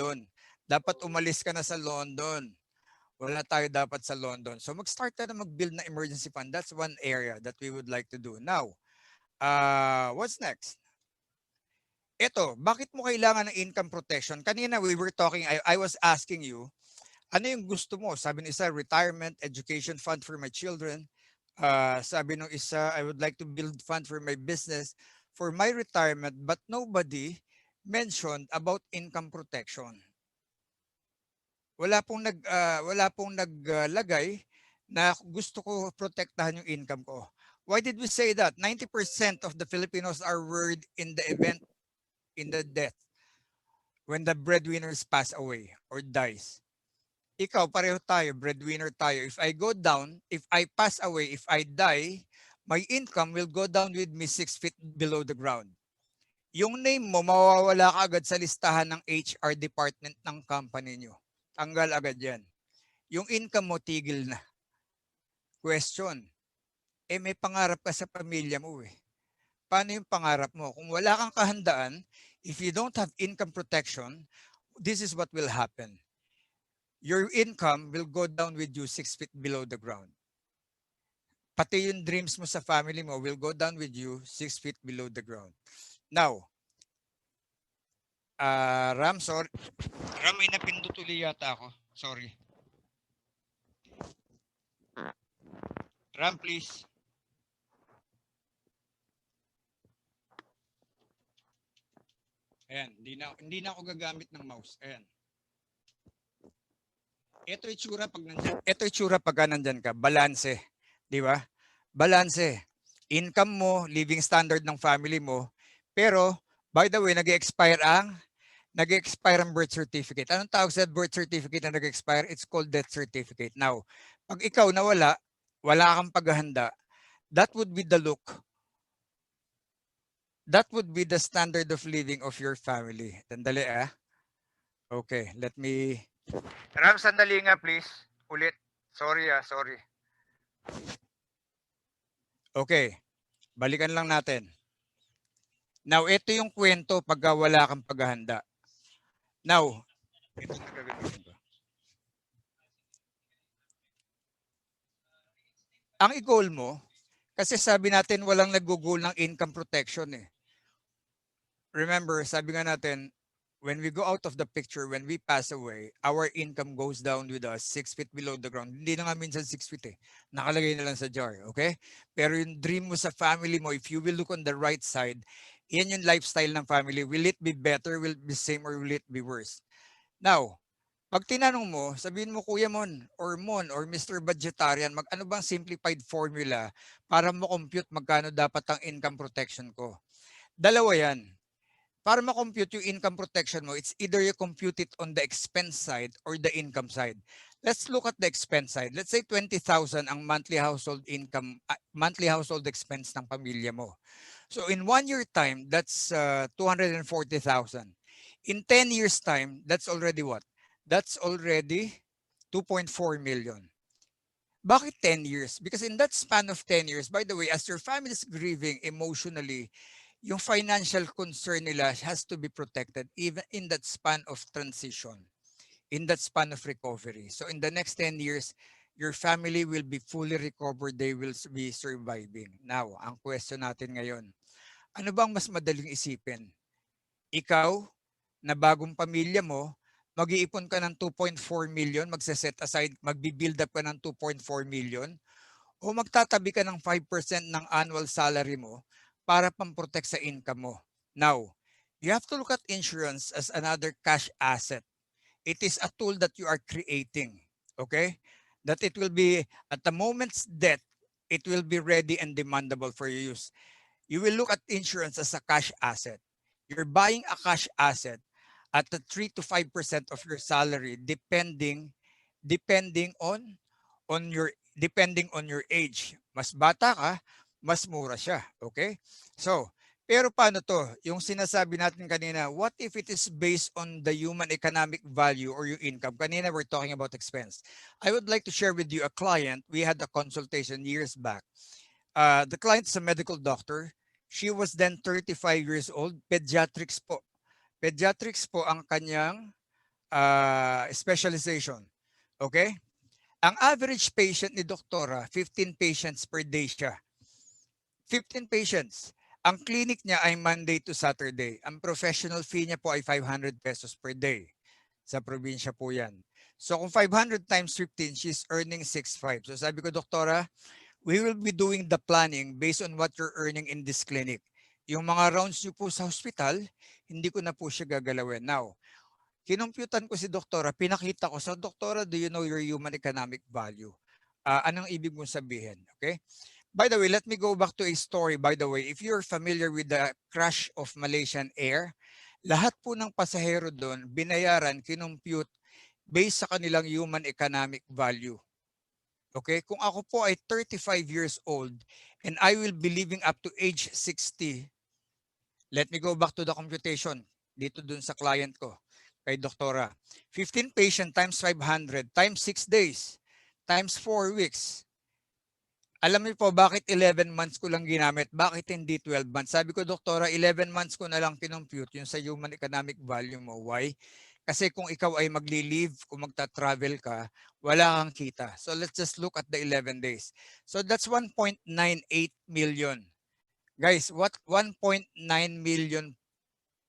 London. Dapat umalis ka na sa London. Wala tayo dapat sa London. So mag-start ka na mag-build na emergency fund. That's one area that we would like to do. Now, what's next? Ito, bakit mo kailangan ng income protection? Kanina we were talking, I was asking you, ano yung gusto mo? Sabi ng isa, retirement, education fund for my children. Sabi ng isa, I would like to build fund for my business, for my retirement, but nobody mentioned about income protection. Wala pong naglagay na gusto ko protektahan yung income ko. Why did we say that? 90% of the Filipinos are worried in the event, in the death, when the breadwinners pass away or dies. Ikaw, pareho tayo, breadwinner tayo. If I go down, if I pass away, if I die, my income will go down with me 6 feet below the ground. Yung name mo, mawawala ka agad sa listahan ng HR department ng company nyo. Tanggal agad yan. Yung income mo, tigil na. Question, may pangarap ka sa pamilya mo eh. Paano yung pangarap mo? Kung wala kang kahandaan, if you don't have income protection, this is what will happen. Your income will go down with you 6 feet below the ground. Pati yung dreams mo sa family mo will go down with you 6 feet below the ground. Now, Ram, sorry. Ram, may napindutuli yata ako. Sorry. Ram, please. Ayan, hindi na ako gagamit ng mouse. Ayan. Ito itsura pag nandyan. Ito itsura pagka nandyan ka. Balanse. Di ba? Balanse. Income mo, living standard ng family mo. Pero, by the way, nag-expire ang birth certificate. Anong tawag sa birth certificate na nag-expire? It's called death certificate. Now, pag ikaw nawala, wala kang paghahanda, that would be the look. That would be the standard of living of your family. Tandali Okay, let me... Ram, sandali nga please. Ulit. Sorry sorry. Okay, balikan lang natin. Now, ito yung kwento pagka wala kang paghahanda. Now, ito na gagawin ko. Ang i-goal mo, kasi sabi natin walang nag-goal ng income protection eh. Remember, sabi nga natin, when we go out of the picture, when we pass away, our income goes down with us 6 feet below the ground. Hindi na nga minsan 6 feet eh. Nakalagay na lang sa jar, okay? Pero yung dream mo sa family mo, if you will look on the right side, yan yung lifestyle ng family. Will it be better, will it be same, or will it be worse? Now, pag tinanong mo, sabihin mo Kuya Mon or Mr. Budgetarian, ano bang simplified formula para mo compute magkano dapat ang income protection ko? Dalawa yan. Para ma-compute yung income protection mo, it's either you compute it on the expense side or the income side. Let's look at the expense side. Let's say 20,000 ang monthly household income, monthly household expense ng pamilya mo. So in 1 year time, that's 240,000. In 10 years time, that's already what? That's already 2.4 million. Bakit 10 years? Because in that span of 10 years, by the way, as your family is grieving emotionally, yung financial concern nila has to be protected even in that span of transition, in that span of recovery. So in the next 10 years, your family will be fully recovered. They will be surviving. Now, ang question natin ngayon, ano bang mas madaling isipin? Ikaw, na bagong pamilya mo, mag-iipon ka ng 2.4 million, magse-set aside, magbi-build up ka ng 2.4 million, o magtatabi ka ng 5% ng annual salary mo para pang-protect sa income mo. Now, you have to look at insurance as another cash asset. It is a tool that you are creating, okay? That it will be, at the moment's death, it will be ready and demandable for your use. You will look at insurance as a cash asset. You're buying a cash asset at the 3 to 5% of your salary depending on your age. Mas bata ka, mas mura siya. Okay? So, pero paano to? Yung sinasabi natin kanina, what if it is based on the human economic value or your income? Kanina we're talking about expense. I would like to share with you a client. We had a consultation years back. The client is a medical doctor. She was then 35 years old. Pediatrics po. Pediatrics po ang kanyang specialization. Okay? Ang average patient ni doktora, 15 patients per day siya. 15 patients. Ang clinic niya ay Monday to Saturday. Ang professional fee niya po ay 500 pesos per day. Sa probinsya po yan. So kung 500 times 15, she's earning 6.5. So sabi ko, doktora, we will be doing the planning based on what you're earning in this clinic. Yung mga rounds niyo po sa hospital, hindi ko na po siya gagalawin. Now, kinumputan ko si doktora, pinakita ko sa doktora, do you know your human economic value? Anong ibig mong sabihin? Okay? By the way, let me go back to a story. By the way, if you're familiar with the crash of Malaysian Air, lahat po ng pasahero doon, binayaran, kinumpute based sa kanilang human economic value. Okay? Kung ako po ay 35 years old and I will be living up to age 60, let me go back to the computation dito dun sa client ko, kay doktora. 15 patient times 500 times 6 days times 4 weeks. Alam niyo po bakit 11 months ko lang ginamit? Bakit hindi 12 months? Sabi ko, doktora, 11 months ko na lang kinompute yung sa human economic value mo. Why? Kasi kung ikaw ay magli-leave, kung magta-travel ka, wala kang kita. So let's just look at the 11 days. So that's 1.98 million. Guys, what 1.9 million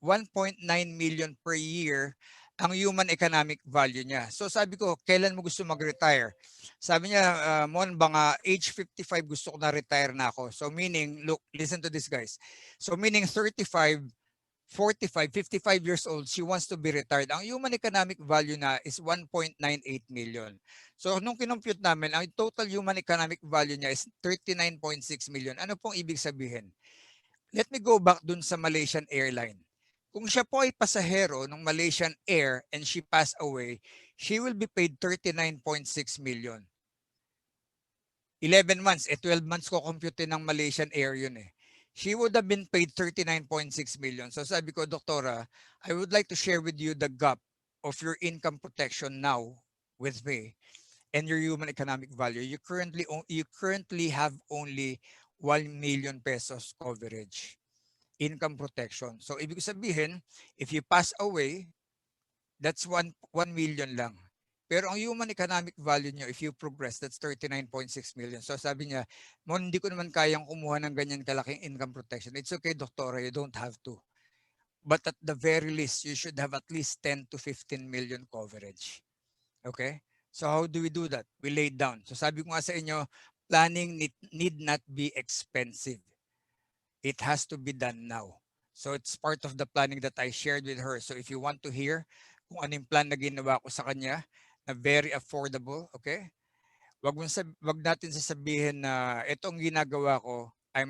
1.9 million per year ang human economic value niya. So sabi ko, kailan mo gusto mag-retire? Sabi niya, Mon, baka age 55 gusto ko na retire na ako. So meaning, look, listen to this guys. So meaning 35, 45, 55 years old, she wants to be retired. Ang human economic value na is 1.98 million. So nung kinompute namin, ang total human economic value niya is 39.6 million. Ano pong ibig sabihin? Let me go back dun sa Malaysian Airline. Kung siya po ay pasahero ng Malaysian Air and she passed away, she will be paid 39.6 million. 11 months, 12 months ko compute ng Malaysian Air yun eh. She would have been paid 39.6 million. So sabi ko, doktora, I would like to share with you the gap of your income protection now with me and your human economic value. You currently have only 1 million pesos coverage. Income protection. So ibig sabihin, if you pass away, that's 1 million lang. Pero ang human economic value nyo, if you progress, that's 39.6 million. So sabi niya, Mon, hindi ko naman kayang kumuha ng ganyan kalaking income protection. It's okay, doktora, you don't have to. But at the very least, you should have at least 10 to 15 million coverage. Okay? So how do we do that? We lay down. So sabi ko nga sa inyo, planning need not be expensive. It has to be done now. So it's part of the planning that I shared with her. So if you want to hear kung ano yung plan na ginawa ko sa kanya, na very affordable, okay? Wag natin sasabihin na itong ginagawa ko, I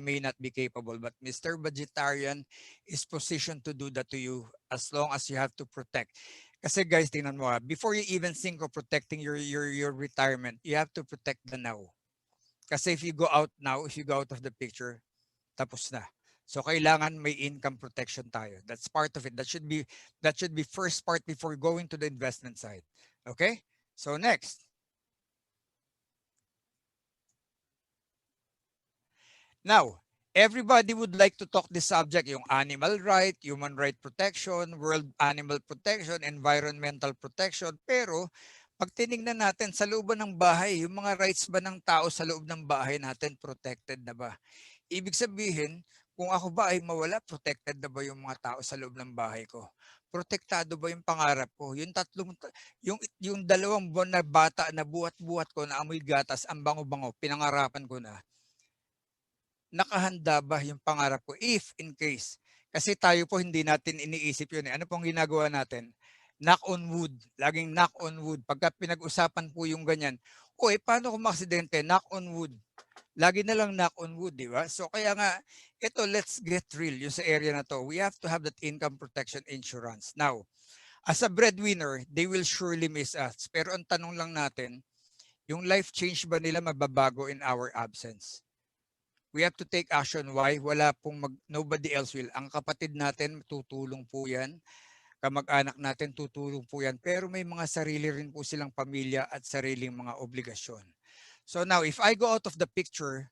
may not be capable, but Mr. Budgetarian is positioned to do that to you as long as you have to protect. Kasi guys, tingnan mo before you even think of protecting your retirement, you have to protect the now. Kasi if you go out now, if you go out of the picture, tapos na. So kailangan may income protection tayo. That's part of it. That should be first part before going to the investment side. Okay? So next. Now, everybody would like to talk this subject, yung animal right, human right protection, world animal protection, environmental protection. Pero pag tinignan natin sa loob ng bahay, yung mga rights ba ng tao sa loob ng bahay natin protected na ba? Ibig sabihin, kung ako ba ay mawala, protected na ba yung mga tao sa loob ng bahay ko? Protektado ba yung pangarap ko? Yung 2 buwan na bata na buhat-buhat ko na amoy gatas, ang bango-bango, pinangarapan ko na. Nakahanda ba yung pangarap ko if in case? Kasi tayo po hindi natin iniisip yun. Ano pong ginagawa natin? Knock on wood. Laging knock on wood. Pagka pinag-usapan po yung ganyan, paano kung maksidente? Knock on wood. Lagi na lang knock on wood, di ba? So kaya nga, let's get real yung sa area na to. We have to have that income protection insurance. Now, as a breadwinner, they will surely miss us. Pero ang tanong lang natin, yung life change ba nila mababago in our absence? We have to take action. Why? Nobody else will. Ang kapatid natin, tutulong po yan. Kamag-anak natin, tutulong po yan. Pero may mga sarili rin po silang pamilya at sariling mga obligasyon. So now, if I go out of the picture,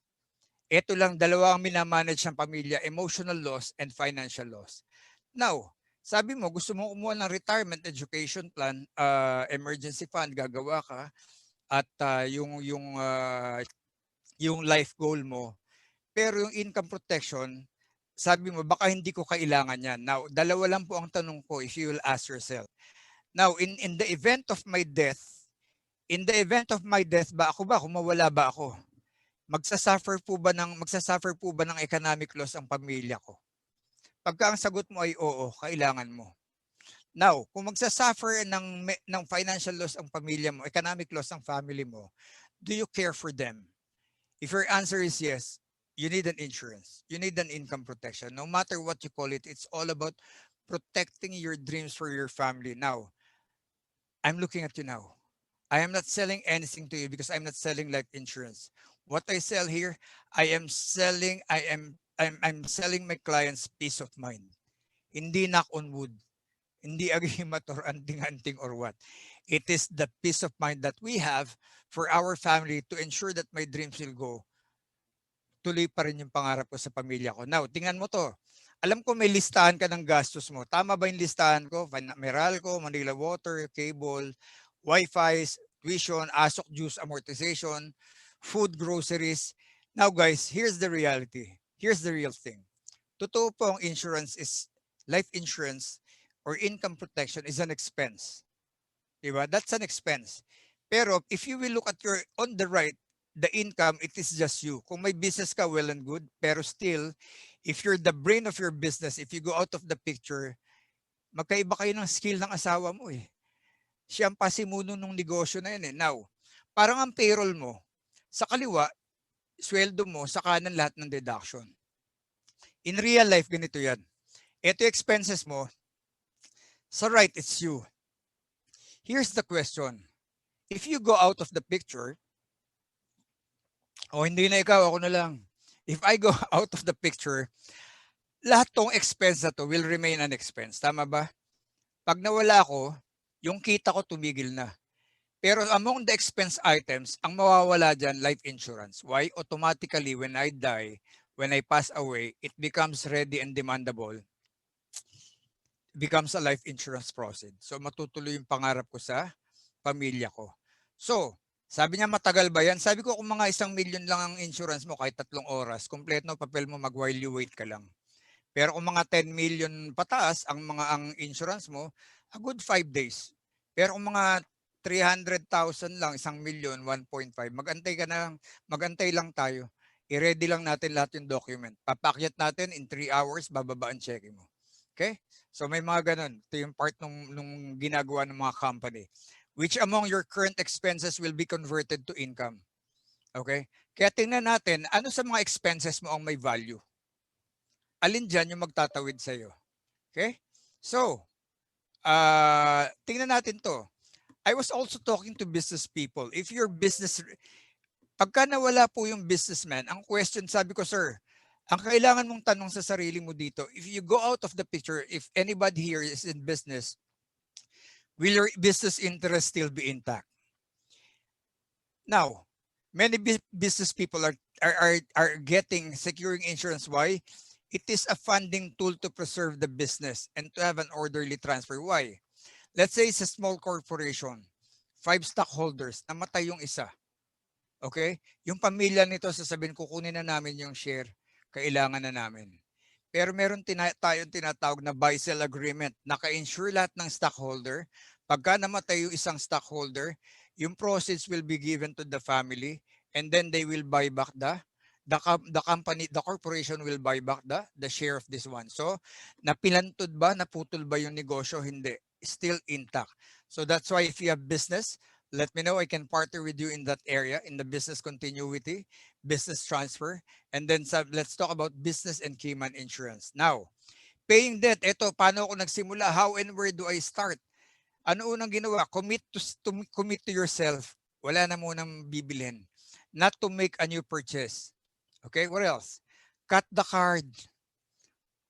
ito lang 2 ang minamanage ng pamilya, emotional loss and financial loss. Now, Sabi mo, gusto mo kumuha ng retirement education plan, emergency fund, gagawa ka, at yung life goal mo. Pero yung income protection, sabi mo, baka hindi ko kailangan yan. Now, dalawa lang po ang tanong ko if you will ask yourself. Now, in the event of my death, ba ako ba? Kung mawala ba ako? Magsasuffer po ba ng economic loss ang pamilya ko? Pagka ang sagot mo ay oo, kailangan mo. Now, kung magsasuffer ng financial loss ang pamilya mo, economic loss ang family mo, do you care for them? If your answer is yes, you need an insurance. You need an income protection. No matter what you call it, it's all about protecting your dreams for your family. Now, I'm looking at you now. I am not selling anything to you because I'm not selling life insurance. What I sell here, I'm selling my clients peace of mind. Hindi knock on wood. Hindi agimat or anting-anting or what. It is the peace of mind that we have for our family to ensure that my dreams will go. Tuloy pa rin yung pangarap ko sa pamilya ko. Now, tingnan mo to. Alam ko may listahan ka ng gastos mo. Tama ba yung listahan ko? Meralco, Manila Water, cable, Wi-Fi, tuition, ASOC dues amortization, food, groceries. Now guys, here's the reality. Here's the real thing. Totoo po ang life insurance or income protection is an expense. Diba? That's an expense. Pero if you will look at on the right, the income, it is just you. Kung may business ka, well and good. Pero still, if you're the brain of your business, if you go out of the picture, magkaiba kayo ng skill ng asawa mo eh. Siya ang pasimuno ng negosyo na yun eh. Now, parang ang payroll mo, sa kaliwa, sweldo mo, sa kanan lahat ng deduction. In real life, ganito yan. Ito yung expenses mo, sa right, it's you. Here's the question. If you go out of the picture, hindi na ikaw, ako na lang. If I go out of the picture, lahat tong expense na to will remain an expense. Tama ba? Pag nawala ako, yung kita ko tumigil na. Pero among the expense items, ang mawawala dyan, life insurance. Why? Automatically, when I die, when I pass away, it becomes ready and demandable. Becomes a life insurance proceed. So matutuloy yung pangarap ko sa pamilya ko. So, sabi niya matagal ba yan? Sabi ko kung mga 1 million lang ang insurance mo kahit 3 oras, kompleto papel mo mag-while you wait ka lang. Pero kung mga 10 million pataas ang insurance mo, a good 5 days. Pero kung mga 300,000 lang, 1 million, 1.5, magantay lang tayo. I-ready lang natin lahat yung document. Papakyat natin in 3 hours, bababa ang check mo. Okay? So may mga ganun. Ito yung part nung ginagawa ng mga company. Which among your current expenses will be converted to income. Okay? Kaya tingnan natin, ano sa mga expenses mo ang may value? Alin dyan yung magtatawid sa'yo? Okay? So, tingnan natin to. I was also talking to business people. If your business, pagka nawala po yung businessman, ang question, sabi ko, sir, ang kailangan mong tanong sa sarili mo dito, if you go out of the picture, if anybody here is in business, will your business interest still be intact? Now, many business people are getting securing insurance. Why? It is a funding tool to preserve the business and to have an orderly transfer. Why? Let's say it's a small corporation, 5 stockholders, namatay yung isa. Okay? Yung pamilya nito sasabihin, kukunin na namin yung share, kailangan na namin. Pero meron tayong tinatawag na buy-sell agreement. Naka-insure lahat ng stockholder. Pagka namatay yung isang stockholder, yung proceeds will be given to the family and then they will buy back the corporation will buy back the share of this one. So, napilantod ba, naputol ba yung negosyo? Hindi. Still intact. So that's why if you have business, let me know. I can partner with you in that area, in the business continuity, business transfer, and then let's talk about business and keyman insurance. Now, paying debt. Ito, paano ako nagsimula? How and where do I start? Ano unang ginawa? Commit to yourself. Wala na munang bibilhin. Not to make a new purchase. Okay, what else? Cut the card.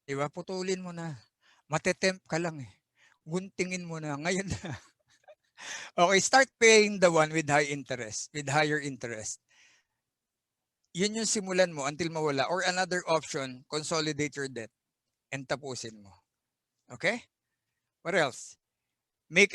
Diba? Putulin mo na. Matetempt ka lang eh. Guntingin mo na. Ngayon na. Okay, start paying the one with higher interest. Yun yung simulan mo until mawala. Or another option, consolidate your debt and tapusin mo. Okay? What else? Make